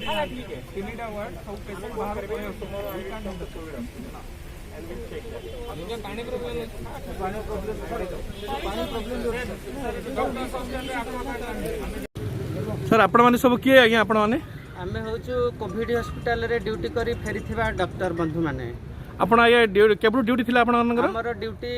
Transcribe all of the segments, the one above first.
ठीक है तीनटा वर्ड सब पेशेंट बाहर कोई we can't do the covid and we'll check that ये पानी प्रॉब्लम पानी प्रॉब्लम डॉक्टर हॉस्पिटल रे आपको सर आपण माने सब किए आज्ञा आपण माने आमे होचु कोविड हॉस्पिटल रे ड्यूटी करी फेरिथिबा डॉक्टर बंधु माने आपण आए केबु ड्यूटी थिला आपण मानकर हमर ड्यूटी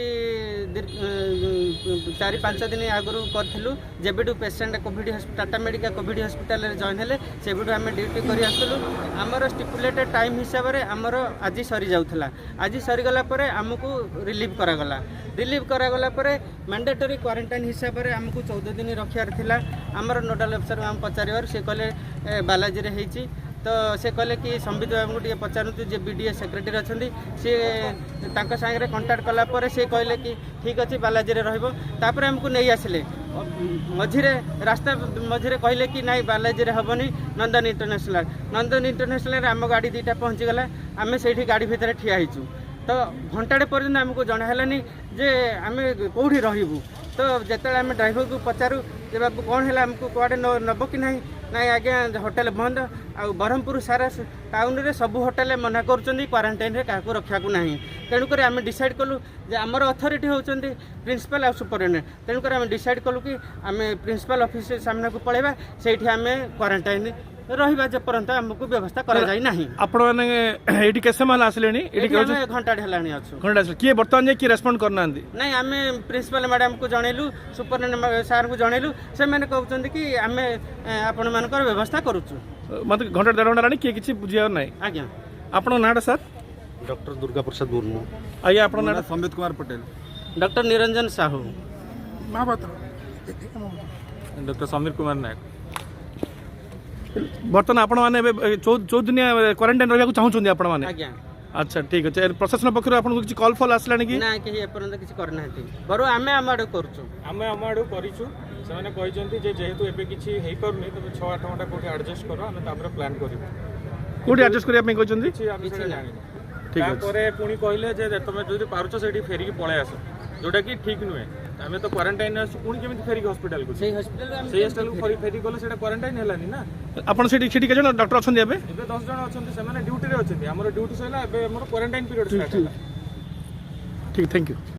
4-5 दिन आगु करथिलु जेबेडू patient covid hospital Tata medical covid hospital रे जॉइन हेले सेबेडू आमे ड्यूटी करी आसलु हमर स्टिपुलेटेड टाइम हिसाब रे हमर आज सरी जाउथला आज सरी गला परे हमकु रिलीव करा गला परे मैंडेटरी क्वारंटाइन हिसाब रे हमकु 14 दिन रखियार थिला हमर नोडल अफसर हम पचारिवार से कहले बालाजी रे हेची तो से कहले कि संबित बाबू टे पचारतु जे बीडीए सेक्रेटरी अच्छा सी सागे कंटाक्ट कलापर से कहले कि ठीक अच्छे बालाजी रे रहिबो तापर हमको नहीं आसिले मझिरे रास्ता मझिरे कहले कि नाई बालाजी रे हबनी नंदन इंटरनेशनल आम गाड़ी दुईटा पहुँची गला आम से गाड़ी भितर ठिया होइछु तो घंटाटे पर्यंत आमको जनानी जे आम कौटी रहबू तो जिते आम ड्राइवर को पचारू जे बाबू कौन है आमको कुआडे नब कि ना ना आज्ञा होटेल बंद आ ब्रह्मपुर सारा टाउन रे सब होटेल मना कर क्वारंटाइन रे क्या रखा ना तेणुक आम डिसाइड कलु जे आमर अथॉरिटी होचंदी प्रिंसिपल आ सुपरिटेंडेंट तेणुक आम डिसाइड कलु कि आम प्रिंसिपल ऑफिस सामना को पळेबा सेठी आम क्वारंटाइन रहिबा जे पर्यंत हमको व्यवस्था करा जाई नाही आपण माने एठी केसे मान आसलेनी एठी घंटा ढलानी अछु घंटा किए बर्तमान जे की रेस्पोंड करना नहीं आम प्रिंसिपल मैडम को जनइलु सुपरिटेंडेंट सार को जनइलु से मैंने कहउचंदी कि आम आपण मानकर व्यवस्था करूछु मत घंटा 1.5 घंटा रानी किए किछि बुझिया नै आज्ञा आपण नाडा सर डॉक्टर दुर्गा प्रसाद मुर्मू आज्ञा आपण नाडा संबित कुमार पटेल डॉक्टर निरंजन साहू डॉक्टर समीर कुमार नायक बर्तमान आपण माने 14 दिन क्वारंटाइन रहबा को चाहउछन आपण माने आज्ञा अच्छा ठीक अछि प्रशासन पक्ष आपण को किछि कॉल फॉल आसलानी कि ना कि एपर्यंत किछि करनाहति बरो आमे आमाडो करछु आमे आमाडो करिछु सेमाने कहिसंती जे जेहेतु एबे किछि हेइ परनी तबे 6-8 घंटा कोठी एडजस्ट करो आमे तापर प्लान करिवो कोठी एडजस्ट करिया पे कहिसंती किछि आमे सेटा जानि ठीक अछि तापरे पुनी कहिले जे तमे जदि पारुछ सेठी फेरी की पळे आसो जोटा कि ठीक नुहे आमे तो क्वारंटाइन आसु पुनी केमिति फेरी हॉस्पिटल को सेही हॉस्पिटल को फेरी गले सेटा क्वारंटाइन हेलानी ना आपण सेठी के जण डॉक्टर अछन एबे 10 जण अछन सेमाने ड्यूटी रे अछन हमर ड्यूटी सइला एबे हमर क्वारंटाइन पीरियड स्टार्ट होला ठीक थैंक यू